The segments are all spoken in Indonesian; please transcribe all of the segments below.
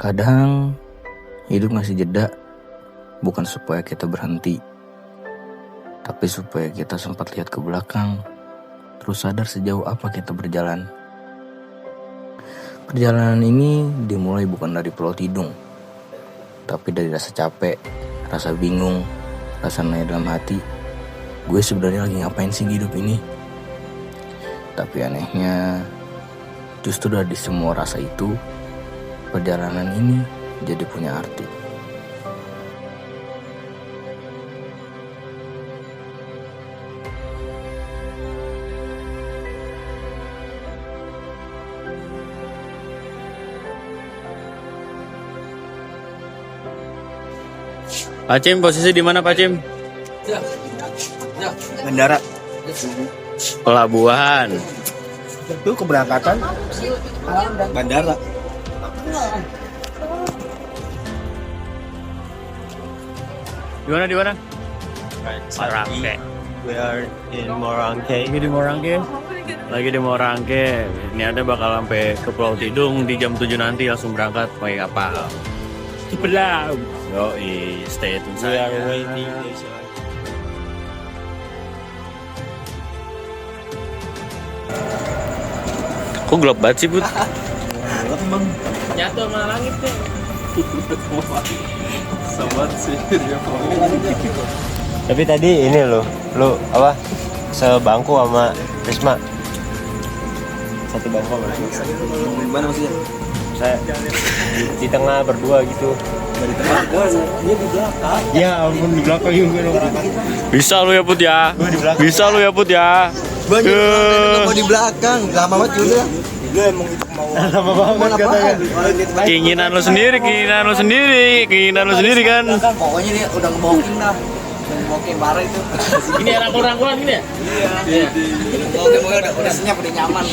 Kadang hidup ngasih jeda bukan supaya kita berhenti, tapi supaya kita sempat lihat ke belakang, terus sadar sejauh apa kita berjalan. Perjalanan ini dimulai bukan dari Pulau Tidung, tapi dari rasa capek, rasa bingung, rasa nanya dalam hati, gue sebenarnya lagi ngapain sih di hidup ini? Tapi anehnya, justru dari semua rasa itu, perjalanan ini jadi punya arti. Pak Cim, posisi di mana Pak Cim? Bandara. Pelabuhan. Itu keberangkatan bandara. Di mana? Morangke. We are in Morangke. Lagi di Morangke. Ini ada bakal sampai ke Pulau Tidung di jam 7 nanti langsung berangkat pakai kapal. Cipelau. Yoi, stay tune We are saja. waiting. Kok gelap banget sih, Bud? Nyatu sama langit deh. Sobat sih dia. Tapi tadi ini lu apa? Sebangku sama Risma. Satu bangku sama Risma. Gimana maksudnya? Saya di tengah berdua gitu. Dari tengah. Dia di belakang. Ya ampun di belakang juga dong. Bisa lu ya, Put ya? Gua di belakang. Bisa lu ya, Put ya? Banyak mau di belakang. Lama banget juga. Lu emang itu kemauan. Lama banget katanya. Keinginan lu sendiri kan? Pokoknya dia udah ngeboking dah. Ngeboking parah itu. Ini rangkul-rangkulan gini ya? Iya. Ngeboking udah senyap, udah nyaman.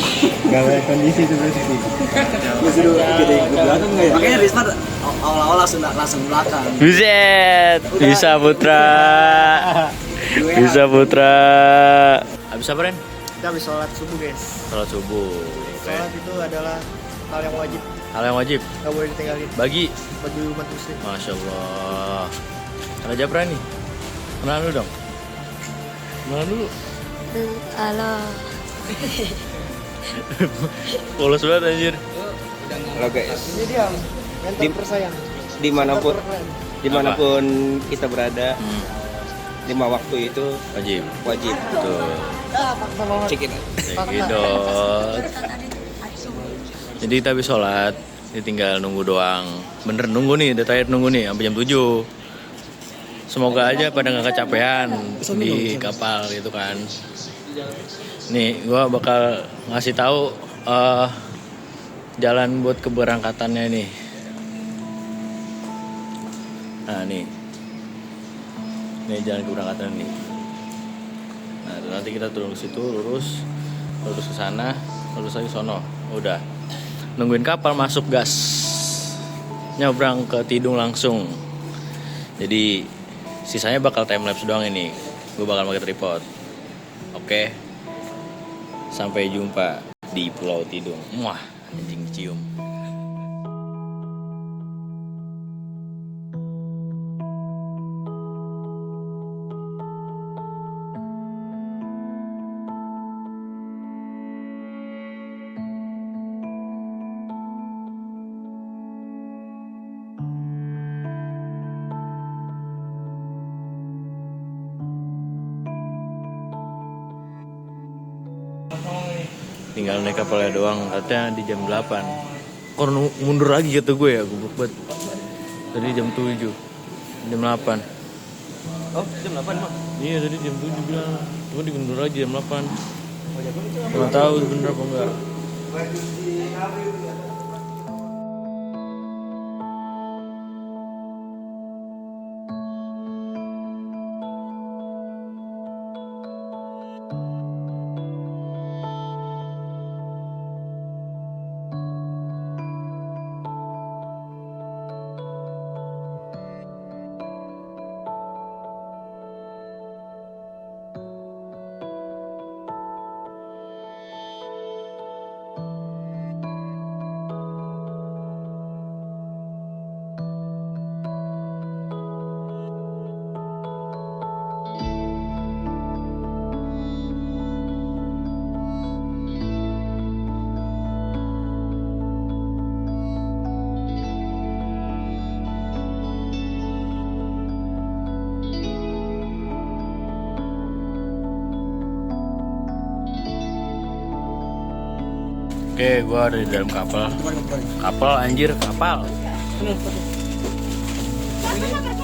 Gak ada kondisi itu berarti. Lu sudah gede di belakang enggak ya? Makanya Risma awal-awal langsung belakang. Buset, bisa Putra. Bisa Putra. Habis apa, Ren? Kita habis sholat subuh guys. Sholat subuh. Sholat itu adalah hal yang wajib, Hal yang wajib nggak boleh ditinggalin bagi. bagi umat muslim. Masya Allah. Ada Japra nih. Kenalan dulu dong. Kenalan dulu. Halo. Polos banget anjir. Halo guys. Ini dia mentor tersayang. Dimanapun kita berada, 5 waktu itu Wajib. wajib. Tuh. Cekin. Cekidot. Jadi kita habis sholat, ini tinggal nunggu doang. Bener nunggu nih, udah terakhir nunggu nih sampai jam 7. Semoga aja pada nggak kecapean di kapal gitu kan. Nih, gua bakal ngasih tahu jalan buat keberangkatannya nih. Nah nih jalan keberangkatan nih. Nah nanti kita turun ke situ, lurus ke sana, lurus lagi sono. Udah nungguin kapal masuk gas, nyebrang ke Tidung langsung. Jadi sisanya bakal time lapse doang ini. Gue bakal pakai tripod. Oke. Sampai jumpa di Pulau Tidung. Wah, anjing cium. Tinggal naik kapalnya doang, katanya di jam 8. Kok mundur lagi kata gue ya, goblok banget. Tadi jam 7, jam 8. Oh, jam 8 mah. Iya tadi jam 7 bilang, cuma dimundur lagi jam 8. Gak tahu bener apa enggak. Oke, gua ada di dalam kapal. Kapal anjir, kapal.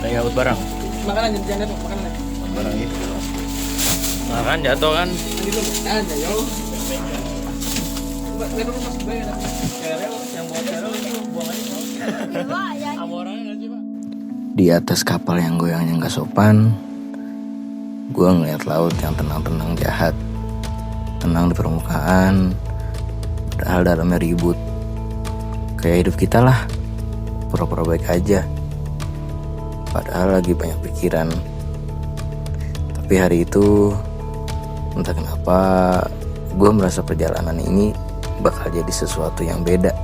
Kayak out barang. Makanan jangan jatuh, makanan. Barang itu. Makan jatuh kan? Itu ada yo. Yang bawa serel itu buang aja. Sama orangnya nggak sih, Pak? Di atas kapal yang goyangnya nggak sopan, gue ngeliat laut yang tenang-tenang jahat. Tenang di permukaan, padahal dalamnya ribut. Kayak hidup kita lah, pura-pura baik aja. Padahal lagi banyak pikiran. Tapi hari itu, entah kenapa, gue merasa perjalanan ini bakal jadi sesuatu yang beda.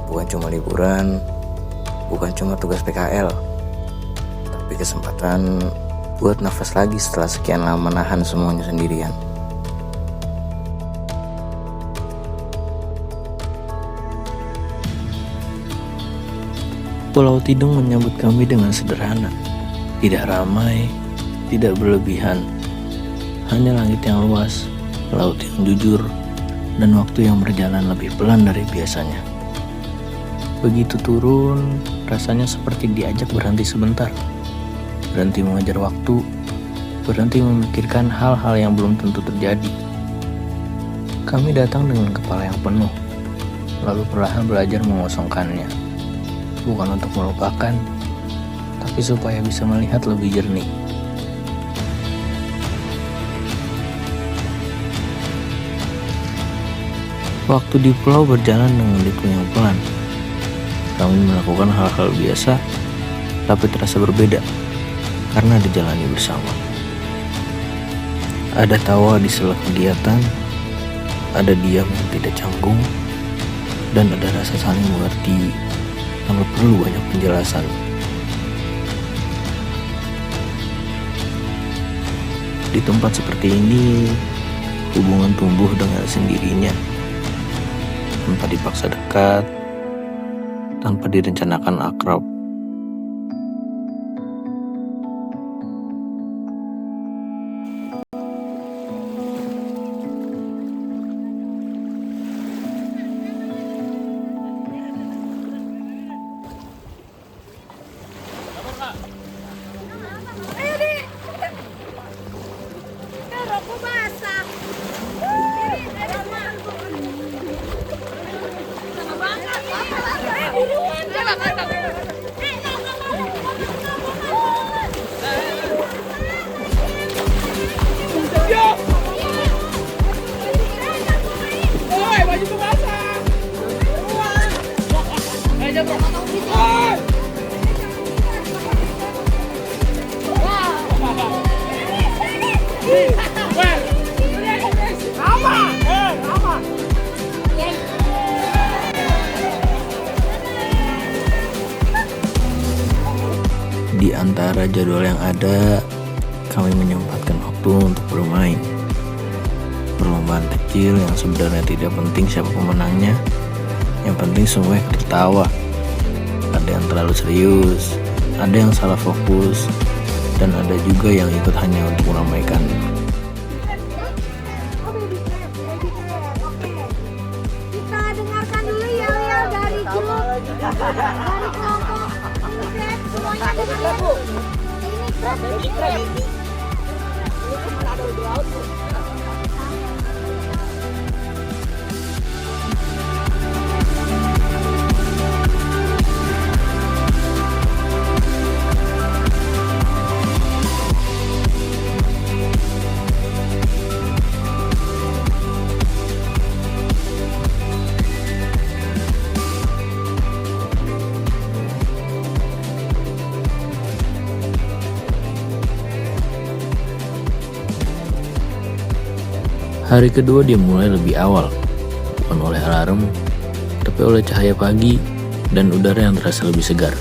Bukan cuma liburan, bukan cuma tugas PKL, tapi kesempatan buat nafas lagi setelah sekian lama nahan semuanya sendirian. Pulau Tidung menyambut kami dengan sederhana, tidak ramai, tidak berlebihan, hanya langit yang luas, laut yang jujur, dan waktu yang berjalan lebih pelan dari biasanya. Begitu turun, rasanya seperti diajak berhenti sebentar, berhenti mengejar waktu, berhenti memikirkan hal-hal yang belum tentu terjadi. Kami datang dengan kepala yang penuh, lalu perlahan belajar mengosongkannya. Bukan untuk melupakan, tapi supaya bisa melihat lebih jernih. Waktu di pulau berjalan dengan liku yang pelan. Kami melakukan hal-hal biasa, tapi terasa berbeda, karena dijalani bersama. Ada tawa di sela kegiatan, ada diam yang tidak canggung, dan ada rasa saling mengerti tanpa perlu banyak penjelasan. Di tempat seperti ini, hubungan tumbuh dengan sendirinya, tanpa dipaksa dekat, tanpa direncanakan akrab. Rokok basah. Di antara jadwal yang ada, kami menyempatkan waktu untuk bermain. Perlombaan kecil yang sebenarnya tidak penting siapa pemenangnya, yang penting semua tertawa. Ada yang terlalu serius, ada yang salah fokus, dan ada juga yang ikut hanya untuk meramaikan. Kita dengarkan dulu yel-yel dari grup, dari kelompok Unicef, semuanya dengar Bu. Ini keren. Hari kedua dimulai lebih awal, bukan oleh alarm, tapi oleh cahaya pagi dan udara yang terasa lebih segar.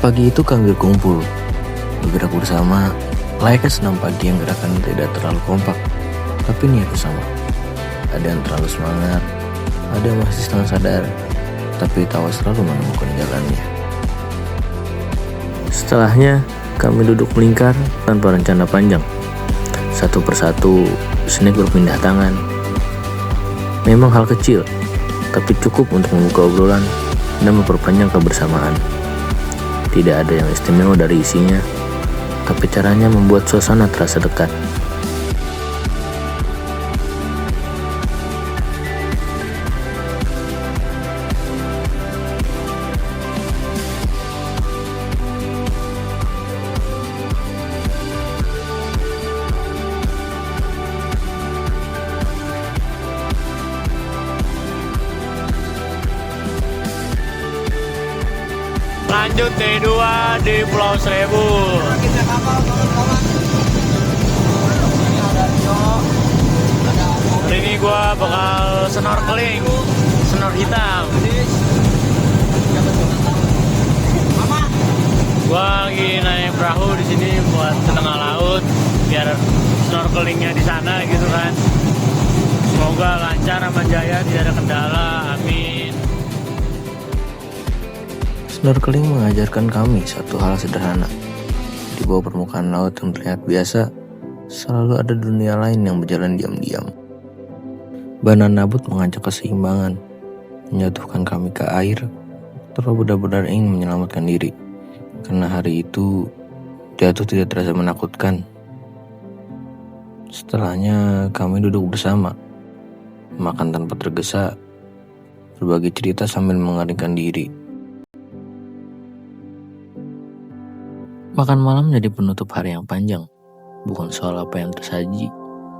Pagi itu kami berkumpul, bergerak bersama, layaknya senam pagi yang gerakan tidak terlalu kompak, tapi niat bersama. Ada yang terlalu semangat, ada yang masih setengah sadar, tapi tawa selalu menemukan jalannya. Setelahnya, kami duduk melingkar tanpa rencana panjang. Satu persatu, snack berpindah tangan. Memang hal kecil, tapi cukup untuk membuka obrolan dan memperpanjang kebersamaan. Tidak ada yang istimewa dari isinya, tapi caranya membuat suasana terasa dekat. Lanjut day 2 di Pulau Seribu. Hari ini gua bakal snorkeling, snor hitam. Gua lagi naik perahu di sini buat ke tengah laut, biar snorkelingnya di sana gitu kan. Semoga lancar, aman jaya, tidak ada kendala. Amin. Snorkeling mengajarkan kami satu hal sederhana. Di bawah permukaan laut yang terlihat biasa, selalu ada dunia lain yang berjalan diam-diam. Banana Boat mengajak keseimbangan, menjatuhkan kami ke air, terlalu benar-benar ingin menyelamatkan diri. Karena hari itu, jatuh tidak terasa menakutkan. Setelahnya, kami duduk bersama, makan tanpa tergesa, berbagi cerita sambil mengeringkan diri. Makan malam jadi penutup hari yang panjang, bukan soal apa yang tersaji,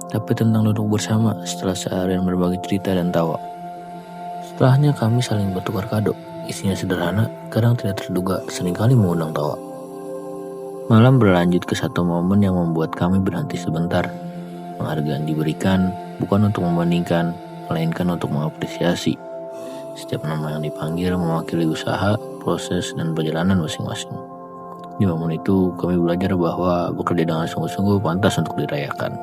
tapi tentang duduk bersama setelah seharian berbagi cerita dan tawa. Setelahnya kami saling bertukar kado, isinya sederhana, kadang tidak terduga, seringkali mengundang tawa. Malam berlanjut ke satu momen yang membuat kami berhenti sebentar. Penghargaan diberikan bukan untuk membandingkan, melainkan untuk mengapresiasi. Setiap nama yang dipanggil mewakili usaha, proses, dan perjalanan masing-masing. Di momen itu, kami belajar bahwa bekerja dengan sungguh-sungguh pantas untuk dirayakan.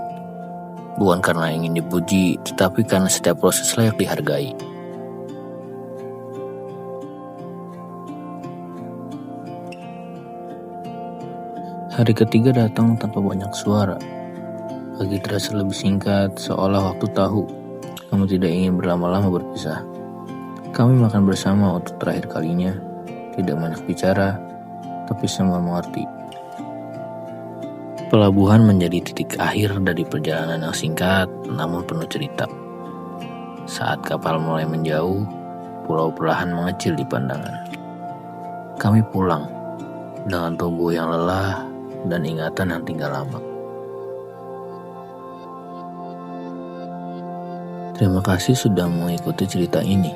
Bukan karena ingin dipuji, tetapi karena setiap proses layak dihargai. Hari ketiga datang tanpa banyak suara. Pagi terasa lebih singkat, seolah waktu tahu kami tidak ingin berlama-lama berpisah. Kami makan bersama untuk terakhir kalinya, tidak banyak bicara, tapi semua mengerti. Pelabuhan menjadi titik akhir dari perjalanan yang singkat namun penuh cerita. Saat kapal mulai menjauh, pulau perlahan mengecil di pandangan. Kami pulang dengan tubuh yang lelah dan ingatan yang tinggal lama. Terima kasih sudah mengikuti cerita ini.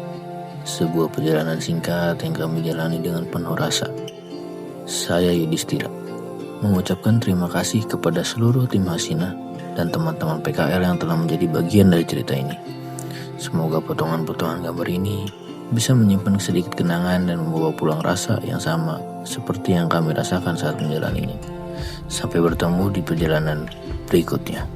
Sebuah perjalanan singkat yang kami jalani dengan penuh rasa. Saya Yudhistira mengucapkan terima kasih kepada seluruh tim Hasina dan teman-teman PKL yang telah menjadi bagian dari cerita ini. Semoga potongan-potongan gambar ini bisa menyimpan sedikit kenangan dan membawa pulang rasa yang sama seperti yang kami rasakan saat menjalaninya. Sampai bertemu di perjalanan berikutnya.